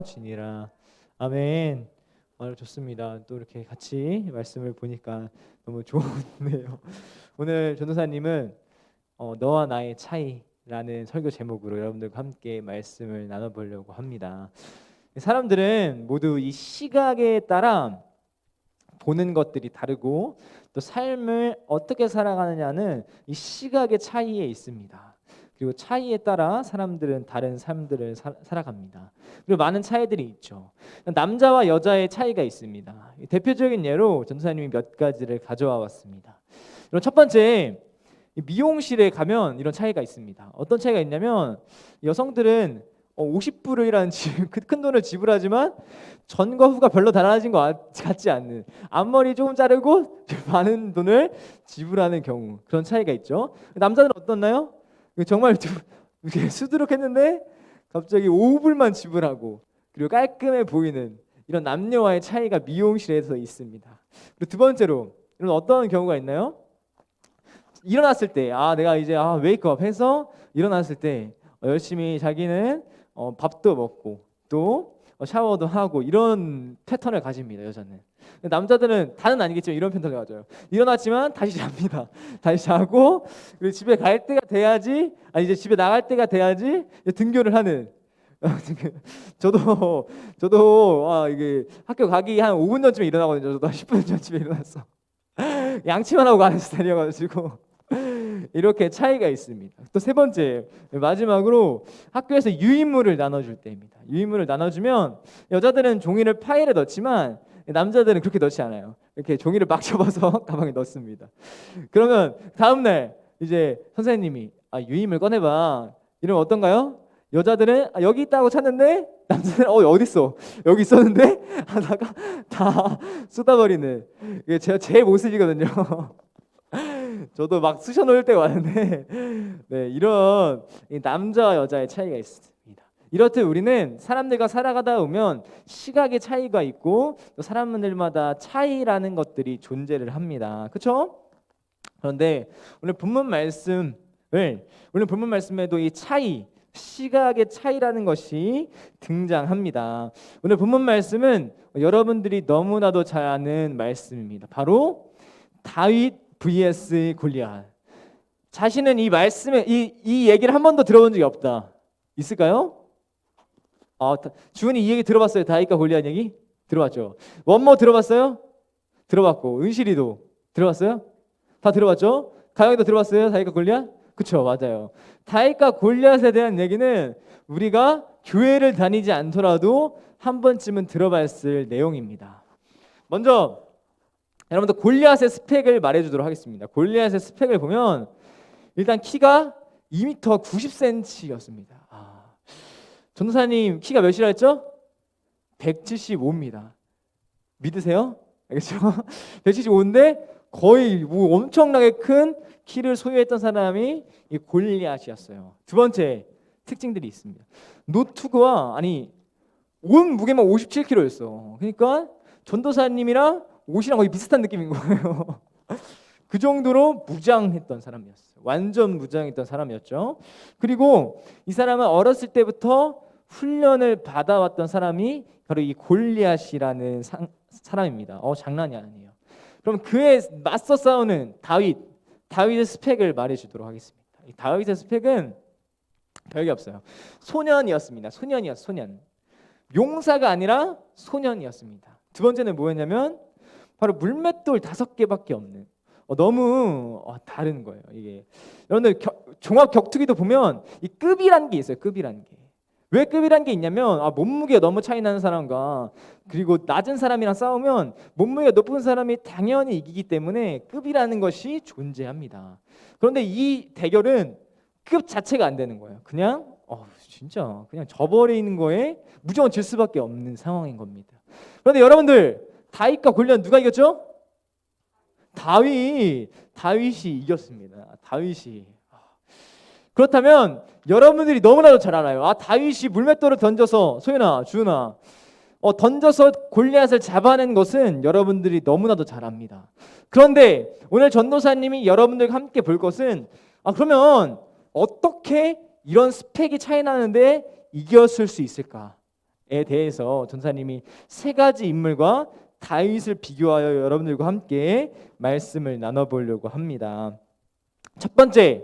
지니라. 아멘. 좋습니다. 또 이렇게 같이 말씀을 보니까 너무 좋네요. 오늘 전도사님은 너와 나의 차이라는 설교 제목으로 여러분들과 함께 말씀을 나눠보려고 합니다. 사람들은 모두 이 시각에 따라 보는 것들이 다르고 또 삶을 어떻게 살아가느냐는 이 시각의 차이에 있습니다. 그리고 차이에 따라 사람들은 다른 삶들을 살아갑니다. 그리고 많은 차이들이 있죠. 남자와 여자의 차이가 있습니다. 대표적인 예로 전도사님이 몇 가지를 가져와 왔습니다. 그럼 첫 번째, 미용실에 가면 이런 차이가 있습니다. 어떤 차이가 있냐면 여성들은 50불이라는 큰 돈을 지불하지만 전과 후가 별로 달라진 것 같지 않는, 앞머리 조금 자르고 많은 돈을 지불하는 경우, 그런 차이가 있죠. 남자들은 어떻나요? 정말 수두룩했는데 갑자기 5불만 지불하고 그리고 깔끔해 보이는 이런 남녀와의 차이가 미용실에서 있습니다. 그리고 두 번째로, 이런 어떤 경우가 있나요? 일어났을 때 내가 이제 웨이크업 해서 일어났을 때 열심히 자기는 밥도 먹고 또 샤워도 하고 이런 패턴을 가집니다. 여자는. 남자들은 다는 아니겠지만 이런 패턴을 가져요. 일어났지만 다시 잡니다. 다시 자고 그리고 집에 갈 때가 돼야지, 이제 집에 나갈 때가 돼야지 등교를 하는. 저도 이게 학교 가기 한 5분 전쯤에 일어나거든요. 저도 10분 전쯤에 일어났어. 양치만 하고 가는 스타일이어가지고 이렇게 차이가 있습니다. 또 세 번째, 마지막으로 학교에서 유인물을 나눠줄 때입니다. 유인물을 나눠주면 여자들은 종이를 파일에 넣지만 남자들은 그렇게 넣지 않아요. 이렇게 종이를 막 접어서 가방에 넣습니다. 그러면 다음날 이제 선생님이 유인물 꺼내봐, 이러면 어떤가요? 여자들은 여기 있다고 찾는데 남자들은 어디 있어? 여기 있었는데 하다가 다 쏟아버리는, 이게 제 모습이거든요. 저도 막 쑤셔 놓을 때가 많은데 네, 이런 남자와 여자의 차이가 있습니다. 이렇듯 우리는 사람들과 살아가다 보면 시각의 차이가 있고 또 사람들마다 차이라는 것들이 존재를 합니다. 그렇죠? 그런데 오늘 본문 말씀에도 이 차이, 시각의 차이라는 것이 등장합니다. 오늘 본문 말씀은 여러분들이 너무나도 잘 아는 말씀입니다. 바로 다윗 vs 골리앗. 자신은 이 말씀에 이 얘기를 한 번도 들어본 적이 없다. 있을까요? 주은이 이 얘기 들어봤어요? 다윗과 골리앗 얘기 들어봤죠? 원모 들어봤어요? 들어봤고, 은실이도 들어봤어요? 다 들어봤죠? 가영이도 들어봤어요? 다윗과 골리앗? 그쵸, 맞아요. 다윗과 골리앗에 대한 얘기는 우리가 교회를 다니지 않더라도 한 번쯤은 들어봤을 내용입니다. 먼저 여러분들 골리앗의 스펙을 말해주도록 하겠습니다. 골리앗의 스펙을 보면 일단 키가 2m 90cm였습니다. 전도사님 키가 몇이라 했죠? 175입니다. 믿으세요? 알겠죠? 175인데 거의 엄청나게 큰 키를 소유했던 사람이 이 골리앗이었어요. 두 번째 특징들이 있습니다. 노투그와 온 무게만 57kg였어. 그러니까 전도사님이랑 옷이랑 거의 비슷한 느낌인 거예요. 그 정도로 무장했던 사람이었어요. 완전 무장했던 사람이었죠. 그리고 이 사람은 어렸을 때부터 훈련을 받아왔던 사람이 바로 이 골리앗이라는 사람입니다. 장난이 아니에요. 그럼 그에 맞서 싸우는 다윗의 스펙을 말해주도록 하겠습니다. 이 다윗의 스펙은 별게 없어요. 소년이었습니다. 소년. 용사가 아니라 소년이었습니다. 두 번째는 뭐였냐면 바로 물맷돌 5개밖에 없는, 너무 다른 거예요. 이게 여러분들 종합 격투기도 보면 이 급이란 게 있어요. 급이란 게. 왜 급이란 게 있냐면 몸무게가 너무 차이 나는 사람과 그리고 낮은 사람이랑 싸우면 몸무게가 높은 사람이 당연히 이기기 때문에 급이라는 것이 존재합니다. 그런데 이 대결은 급 자체가 안 되는 거예요. 그냥 진짜 그냥 져버리는 거에 무조건 질 수밖에 없는 상황인 겁니다. 그런데 여러분들, 다윗과 골리앗 누가 이겼죠? 다윗이 이겼습니다. 다윗이. 그렇다면 여러분들이 너무나도 잘 알아요. 다윗이 물맷돌을 던져서, 소연아, 주은아, 던져서 골리앗을 잡아낸 것은 여러분들이 너무나도 잘 압니다. 그런데 오늘 전도사님이 여러분들과 함께 볼 것은 그러면 어떻게 이런 스펙이 차이 나는데 이겼을 수 있을까? 대해서 전사님이 세 가지 인물과 다윗을 비교하여 여러분들과 함께 말씀을 나눠보려고 합니다. 첫 번째,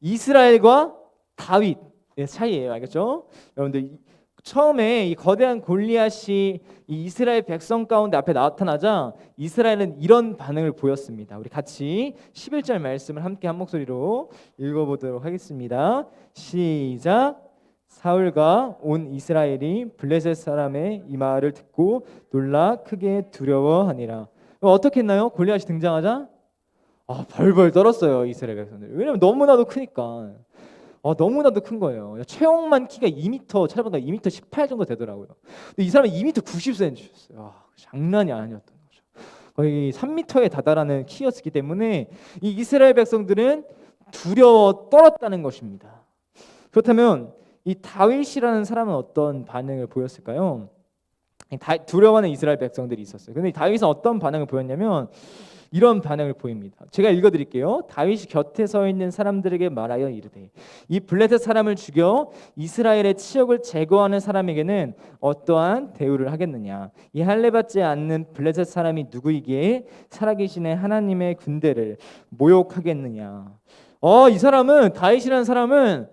이스라엘과 다윗의 차이예요. 알겠죠? 여러분들 처음에 이 거대한 골리앗이 이 이스라엘 백성 가운데 앞에 나타나자 이스라엘은 이런 반응을 보였습니다. 우리 같이 11절 말씀을 함께 한 목소리로 읽어보도록 하겠습니다. 시작. 사울과 온 이스라엘이 블레셋 사람의 이 말을 듣고 놀라 크게 두려워하니라. 어떻게 했나요? 골리앗이 등장하자 벌벌 떨었어요, 이스라엘 백성들. 왜냐면 너무나도 크니까. 너무나도 큰 거예요. 최홍만 키가 2m, 찾아보니까 2m 18 정도 되더라고요. 근데 이 사람은 2m 90cm였어요. 장난이 아니었던 거죠. 거의 3m에 다다라는 키였기 때문에 이 이스라엘 백성들은 두려워 떨었다는 것입니다. 그렇다면 이 다윗이라는 사람은 어떤 반응을 보였을까요? 두려워하는 이스라엘 백성들이 있었어요. 근데 다윗은 어떤 반응을 보였냐면 이런 반응을 보입니다. 제가 읽어드릴게요. 다윗이 곁에 서 있는 사람들에게 말하여 이르되 이 블레셋 사람을 죽여 이스라엘의 치욕을 제거하는 사람에게는 어떠한 대우를 하겠느냐. 이 할례받지 않는 블레셋 사람이 누구이기에 살아계시는 하나님의 군대를 모욕하겠느냐. 이 사람은, 다윗이라는 사람은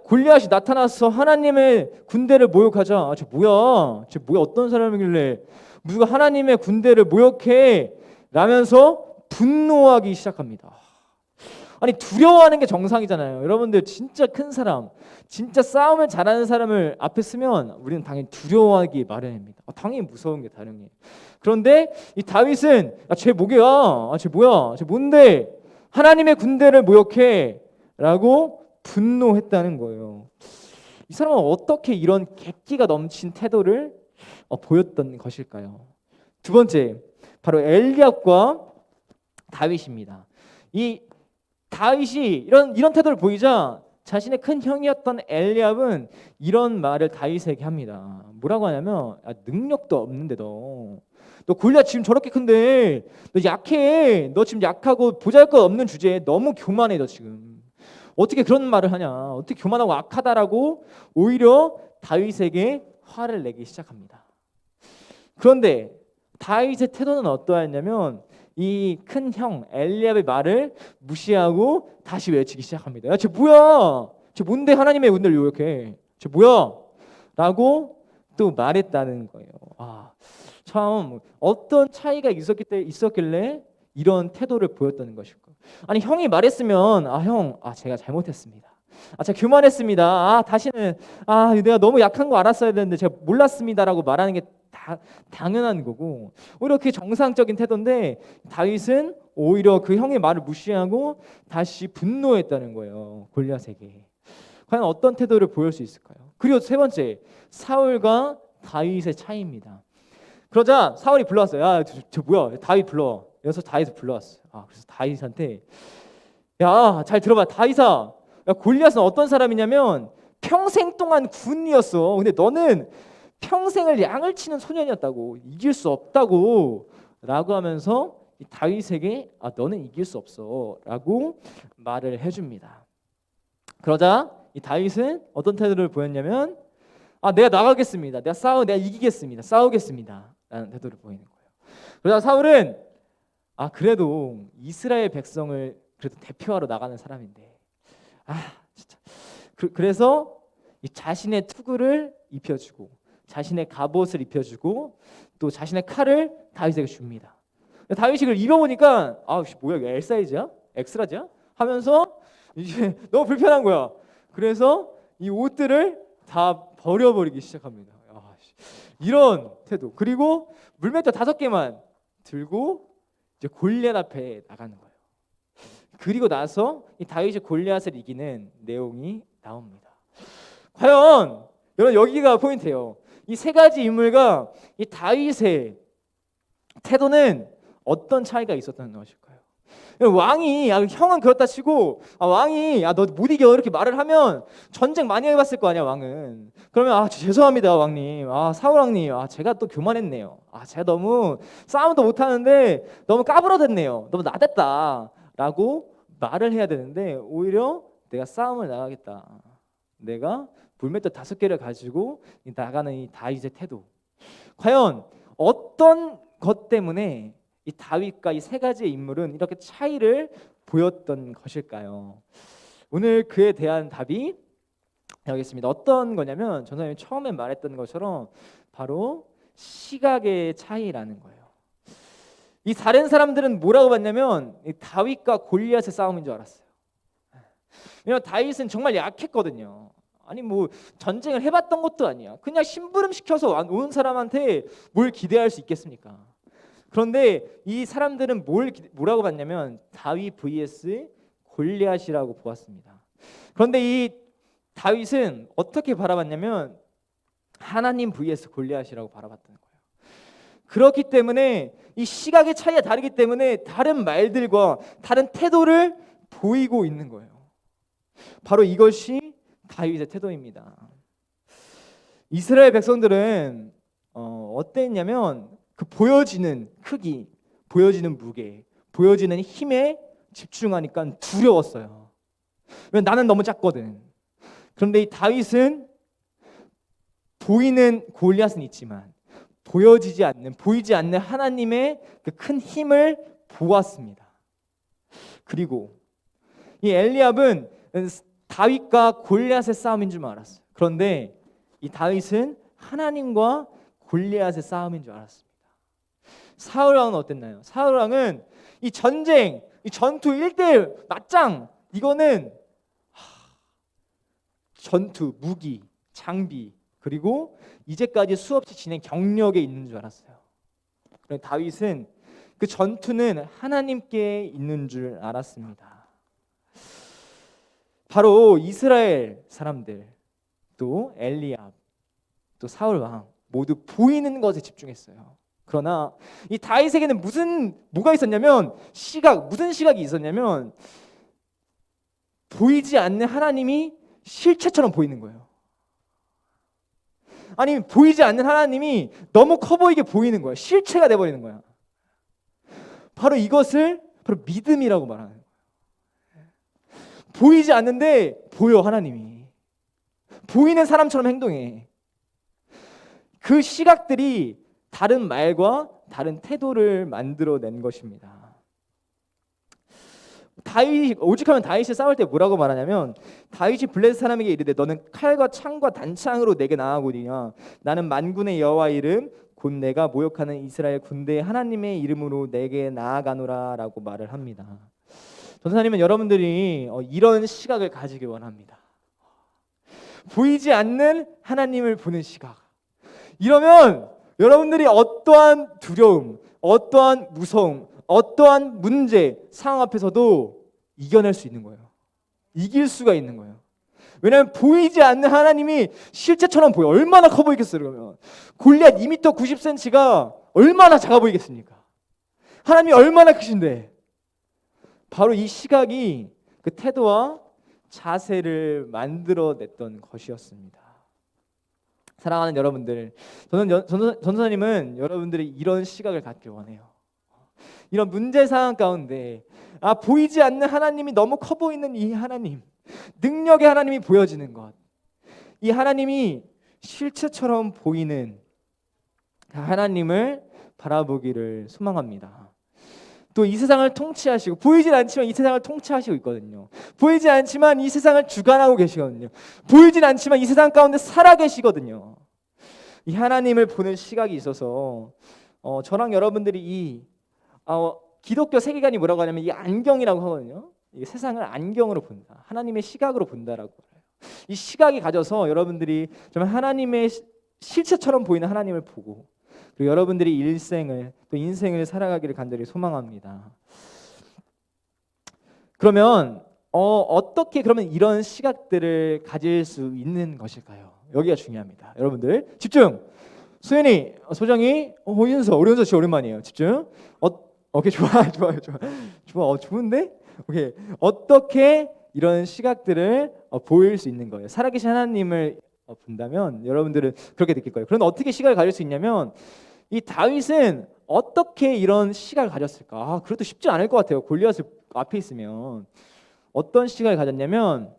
골리앗이 나타나서 하나님의 군대를 모욕하자. 쟤 뭐야? 어떤 사람이길래 누가 하나님의 군대를 모욕해? 라면서 분노하기 시작합니다. 아니, 두려워하는 게 정상이잖아요. 여러분들 진짜 큰 사람, 진짜 싸움을 잘하는 사람을 앞에 쓰면 우리는 당연히 두려워하기 마련입니다. 당연히 무서운 게 다른 게. 그런데 이 다윗은 쟤 뭐야? 쟤 뭐야? 쟤 뭔데? 하나님의 군대를 모욕해? 라고 분노했다는 거예요. 이 사람은 어떻게 이런 객기가 넘친 태도를 보였던 것일까요? 두 번째, 바로 엘리압과 다윗입니다. 이 다윗이 이런 태도를 보이자 자신의 큰 형이었던 엘리압은 이런 말을 다윗에게 합니다. 뭐라고 하냐면 능력도 없는데 너 골리앗 지금 저렇게 큰데 너 약해. 너 지금 약하고 보잘것없는 주제에 너무 교만해. 너 지금 어떻게 그런 말을 하냐. 어떻게 교만하고 악하다라고 오히려 다윗에게 화를 내기 시작합니다. 그런데 다윗의 태도는 어떠했냐면 이 큰 형 엘리압의 말을 무시하고 다시 외치기 시작합니다. 야, 쟤 뭐야? 쟤 뭔데 하나님의 군대를 요역해? 쟤 뭐야? 라고 또 말했다는 거예요. 참 어떤 차이가 있었길래 이런 태도를 보였다는 것일까? 아니, 형이 말했으면 형, 제가 잘못했습니다. 제가 교만했습니다. 다시는 내가 너무 약한 거 알았어야 되는데 제가 몰랐습니다라고 말하는 게 당연한 거고, 오히려 그게 정상적인 태도인데 다윗은 오히려 그 형의 말을 무시하고 다시 분노했다는 거예요, 골리앗에게. 과연 어떤 태도를 보일 수 있을까요? 그리고 세 번째, 사울과 다윗의 차이입니다. 그러자 사울이 불러왔어요. 저 뭐야? 다윗 불러. 그래서 다윗을 불러왔어요. 그래서 다윗한테 잘 들어봐. 다윗아, 골리앗은 어떤 사람이냐면 평생 동안 군인이었어. 근데 너는 평생을 양을 치는 소년이었다고. 이길 수 없다고 라고 하면서 다윗에게 너는 이길 수 없어 라고 말을 해줍니다. 그러자 이 다윗은 어떤 태도를 보였냐면 내가 나가겠습니다. 내가 이기겠습니다. 싸우겠습니다 라는 태도를 보이는 거예요. 그러자 사울은 그래도 이스라엘 백성을 그래도 대표하러 나가는 사람인데 진짜 그래서 이 자신의 투구를 입혀주고 자신의 갑옷을 입혀주고 또 자신의 칼을 다윗에게 줍니다. 다윗이 그걸 입어보니까 뭐야, 이거 L 사이즈야? 엑스라지야? 하면서 이제 너무 불편한 거야. 그래서 이 옷들을 다 버려버리기 시작합니다. 이런 태도. 그리고 물맷돌 5개만 들고 이제 골리앗 앞에 나가는 거예요. 그리고 나서 이 다윗이 골리앗을 이기는 내용이 나옵니다. 과연 여러분, 여기가 포인트예요. 이 세 가지 인물과 이 다윗의 태도는 어떤 차이가 있었다는 것일까요? 왕이 형은 그렇다 치고 왕이 너 못 이겨 이렇게 말을 하면 전쟁 많이 해봤을 거 아니야, 왕은. 그러면 죄송합니다 왕님, 사울 왕님, 제가 또 교만했네요. 제가 너무 싸움도 못하는데 너무 까불어댔네요. 너무 나댔다 라고 말을 해야 되는데 오히려 내가 싸움을 나가겠다, 내가 물맷돌 5개를 가지고 나가는 이 다윗의 태도, 과연 어떤 것 때문에 이 다윗과 이 세 가지의 인물은 이렇게 차이를 보였던 것일까요? 오늘 그에 대한 답이 여기 있습니다. 어떤 거냐면 전사님이 처음에 말했던 것처럼 바로 시각의 차이라는 거예요. 이 다른 사람들은 뭐라고 봤냐면 이 다윗과 골리앗의 싸움인 줄 알았어요. 왜냐면 다윗은 정말 약했거든요. 아니 뭐 전쟁을 해봤던 것도 아니야. 그냥 심부름 시켜서 온 사람한테 뭘 기대할 수 있겠습니까? 그런데 이 사람들은 뭐라고 봤냐면 다윗 vs 골리앗이라고 보았습니다. 그런데 이 다윗은 어떻게 바라봤냐면 하나님 vs 골리앗이라고 바라봤던 거예요. 그렇기 때문에 이 시각의 차이가 다르기 때문에 다른 말들과 다른 태도를 보이고 있는 거예요. 바로 이것이 다윗의 태도입니다. 이스라엘 백성들은 어땠냐면 그 보여지는 크기, 보여지는 무게, 보여지는 힘에 집중하니까 두려웠어요. 왜냐면 나는 너무 작거든. 그런데 이 다윗은 보이는 골리앗은 있지만 보이지 않는 하나님의 그 큰 힘을 보았습니다. 그리고 이 엘리압은 다윗과 골리앗의 싸움인 줄 알았어요. 그런데 이 다윗은 하나님과 골리앗의 싸움인 줄 알았습니다. 사울 왕은 어땠나요? 사울 왕은 이 전쟁, 이 전투 1대1 맞짱, 이거는 전투, 무기, 장비, 그리고 이제까지 수없이 지낸 경력에 있는 줄 알았어요. 그런데 다윗은 그 전투는 하나님께 있는 줄 알았습니다. 바로 이스라엘 사람들, 또 엘리압, 또 사울 왕 모두 보이는 것에 집중했어요. 그러나 이 다윗에게는 뭐가 있었냐면 무슨 시각이 있었냐면 보이지 않는 하나님이 실체처럼 보이는 거예요. 아니 보이지 않는 하나님이 너무 커 보이게 보이는 거야. 실체가 돼버리는 거야. 바로 이것을 바로 믿음이라고 말하는 거예요. 보이지 않는데 보여. 하나님이 보이는 사람처럼 행동해. 그 시각들이 다른 말과 다른 태도를 만들어낸 것입니다. 오직하면 다윗이 싸울 때 뭐라고 말하냐면 다윗이 블레셋 사람에게 이르되 너는 칼과 창과 단창으로 내게 나아오리냐 나는 만군의 여호와 이름 곧 내가 모욕하는 이스라엘 군대의 하나님의 이름으로 내게 나아가노라 라고 말을 합니다. 전사님은 여러분들이 이런 시각을 가지기 원합니다. 보이지 않는 하나님을 보는 시각. 이러면 여러분들이 어떠한 두려움, 어떠한 무서움, 어떠한 문제, 상황 앞에서도 이겨낼 수 있는 거예요. 이길 수가 있는 거예요. 왜냐하면 보이지 않는 하나님이 실체처럼 보여. 얼마나 커 보이겠어요. 그러면 골리앗 2m 90cm가 얼마나 작아 보이겠습니까? 하나님이 얼마나 크신데. 바로 이 시각이 그 태도와 자세를 만들어냈던 것이었습니다. 사랑하는 여러분들, 저는 전도사님은 여러분들이 이런 시각을 갖길 원해요. 이런 문제 상황 가운데 보이지 않는 하나님이 너무 커 보이는 이 하나님, 능력의 하나님이 보여지는 것, 이 하나님이 실체처럼 보이는 하나님을 바라보기를 소망합니다. 또 이 세상을 통치하시고 보이진 않지만 이 세상을 통치하시고 있거든요. 보이지 않지만 이 세상을 주관하고 계시거든요. 보이진 않지만 이 세상 가운데 살아계시거든요. 이 하나님을 보는 시각이 있어서 저랑 여러분들이 기독교 세계관이 뭐라고 하냐면 이 안경이라고 하거든요. 이 세상을 안경으로 본다. 하나님의 시각으로 본다라고 해요. 이 시각이 가져서 여러분들이 정말 하나님의 실체처럼 보이는 하나님을 보고 그리고 여러분들이 일생을 또 인생을 살아가기를 간절히 소망합니다. 그러면 어떻게 그러면 이런 시각들을 가질 수 있는 것일까요? 여기가 중요합니다. 여러분들 집중. 수연이, 소정이, 호윤서, 우리 윤서 씨 오랜만이에요. 집중. 오케이 좋아요. 좋은데? 오케이. 어떻게 이런 시각들을 보일 수 있는 거예요? 살아계신 하나님을 본다면 여러분들은 그렇게 느낄 거예요. 그런데 어떻게 시각을 가질 수 있냐면 이 다윗은 어떻게 이런 시각을 가졌을까? 그것도 쉽지 않을 것 같아요. 골리앗을 앞에 있으면 어떤 시각을 가졌냐면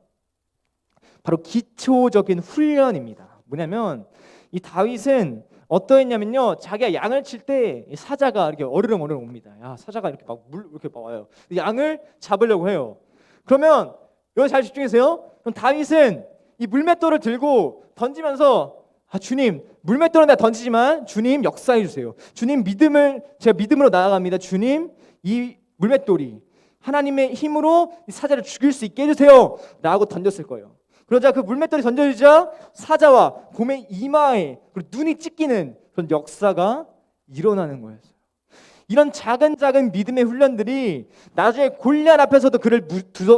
바로 기초적인 훈련입니다. 뭐냐면 이 다윗은 어떠했냐면요, 자기가 양을 칠 때 사자가 이렇게 어르렁 옵니다. 야, 사자가 이렇게 막 이렇게 와요. 양을 잡으려고 해요. 그러면 여기 잘 집중해주세요. 그럼 다윗은 이 물맷돌을 들고 던지면서 주님, 물맷돌은 내가 던지지만 주님 역사해 주세요. 주님 제가 믿음으로 나아갑니다. 주님, 이 물맷돌이 하나님의 힘으로 이 사자를 죽일 수 있게 해주세요 라고 던졌을 거예요. 그러자 그 물맷돌이 던져지자 사자와 곰의 이마에 그리고 눈이 찢기는 그런 역사가 일어나는 거였어요. 이런 작은 믿음의 훈련들이 나중에 골리앗 앞에서도 그를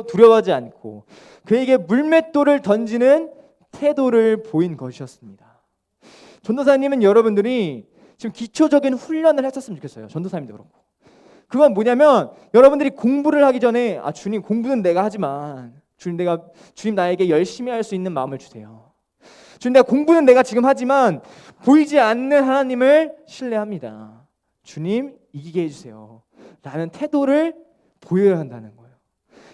두려워하지 않고 그에게 물맷돌을 던지는 태도를 보인 것이었습니다. 전도사님은 여러분들이 지금 기초적인 훈련을 했었으면 좋겠어요. 전도사님도 그렇고. 그건 뭐냐면 여러분들이 공부를 하기 전에 주님, 공부는 내가 하지만 주님 나에게 열심히 할 수 있는 마음을 주세요. 주님, 내가 공부는 내가 지금 하지만 보이지 않는 하나님을 신뢰합니다. 주님, 이기게 해주세요 라는 태도를 보여야 한다는 거예요.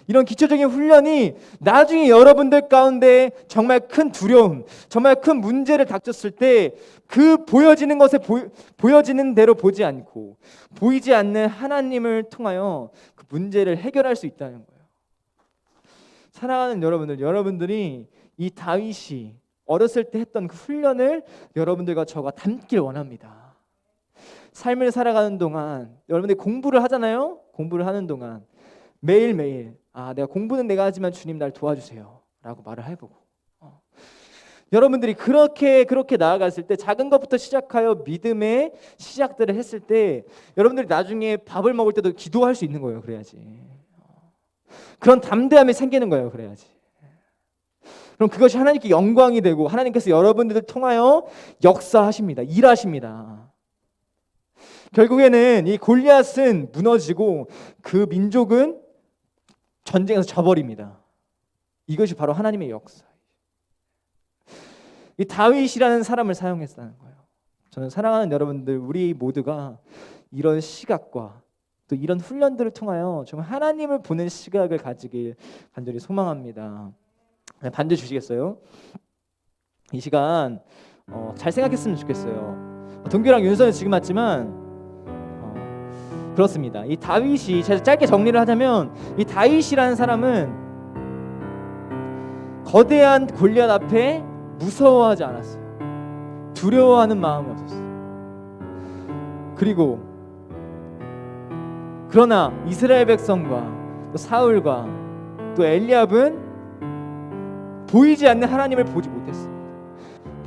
이런 기초적인 훈련이 나중에 여러분들 가운데 정말 큰 두려움, 정말 큰 문제를 닥쳤을 때 그 보여지는 것에 보여지는 대로 보지 않고 보이지 않는 하나님을 통하여 그 문제를 해결할 수 있다는 거예요. 사랑하는 여러분들이 이 다윗이 어렸을 때 했던 그 훈련을 여러분들과 저가 담길 원합니다. 삶을 살아가는 동안 여러분들이 공부를 하잖아요. 공부를 하는 동안 매일매일 내가 공부는 내가 하지만 주님 날 도와주세요 라고 말을 해보고 여러분들이 그렇게 나아갔을 때 작은 것부터 시작하여 믿음의 시작들을 했을 때 여러분들이 나중에 밥을 먹을 때도 기도할 수 있는 거예요. 그래야지. 그런 담대함이 생기는 거예요. 그래야지. 그럼 그것이 하나님께 영광이 되고 하나님께서 여러분들을 통하여 역사하십니다. 일하십니다. 결국에는 이 골리앗은 무너지고 그 민족은 전쟁에서 져버립니다. 이것이 바로 하나님의 역사. 이 다윗이라는 사람을 사용했다는 거예요. 저는 사랑하는 여러분들, 우리 모두가 이런 시각과 또 이런 훈련들을 통하여 정말 하나님을 보는 시각을 가지길 간절히 소망합니다. 반주 주시겠어요? 이 시간 잘 생각했으면 좋겠어요. 동규랑 윤서는 지금 왔지만 그렇습니다. 이 다윗이, 제가 짧게 정리를 하자면 이 다윗이라는 사람은 거대한 골리앗 앞에 무서워하지 않았어요. 두려워하는 마음이 없었어요. 그러나 이스라엘 백성과 또 사울과 또 엘리압은 보이지 않는 하나님을 보지 못했습니다.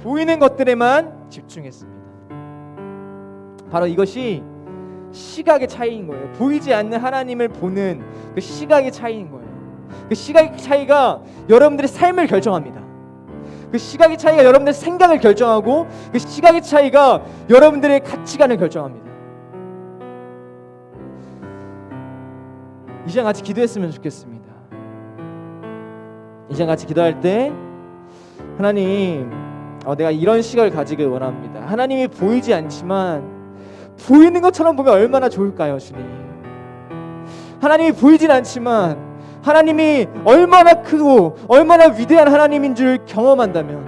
보이는 것들에만 집중했습니다. 바로 이것이 시각의 차이인 거예요. 보이지 않는 하나님을 보는 그 시각의 차이인 거예요. 그 시각의 차이가 여러분들의 삶을 결정합니다. 그 시각의 차이가 여러분들의 생각을 결정하고 그 시각의 차이가 여러분들의 가치관을 결정합니다. 이 시간 같이 기도했으면 좋겠습니다. 이 시간 같이 기도할 때 하나님, 내가 이런 시각을 가지길 원합니다. 하나님이 보이지 않지만 보이는 것처럼 보면 얼마나 좋을까요, 주님? 하나님이 보이진 않지만 하나님이 얼마나 크고 얼마나 위대한 하나님인 줄 경험한다면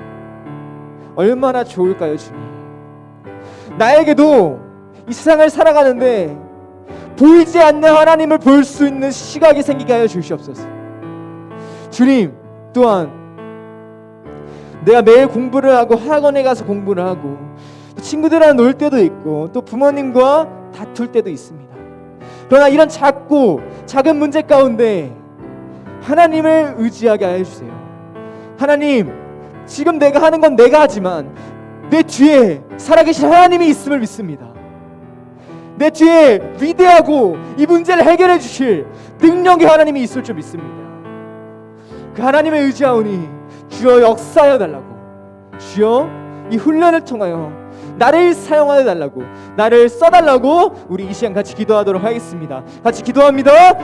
얼마나 좋을까요, 주님? 나에게도 이 세상을 살아가는데 보이지 않는 하나님을 볼 수 있는 시각이 생기게 하여 주시옵소서. 주님, 또한 내가 매일 공부를 하고 학원에 가서 공부를 하고 친구들이랑 놀 때도 있고 또 부모님과 다툴 때도 있습니다. 그러나 이런 작은 문제 가운데 하나님을 의지하게 하여 주세요. 하나님, 지금 내가 하는 건 내가 하지만 내 뒤에 살아계신 하나님이 있음을 믿습니다. 내 뒤에 위대하고 이 문제를 해결해 주실 능력의 하나님이 있을 줄 믿습니다. 그 하나님을 의지하오니 주여 역사하여 달라고, 주여 이 훈련을 통하여 나를 사용하여 달라고, 나를 써달라고 우리 이 시간 같이 기도하도록 하겠습니다. 같이 기도합니다.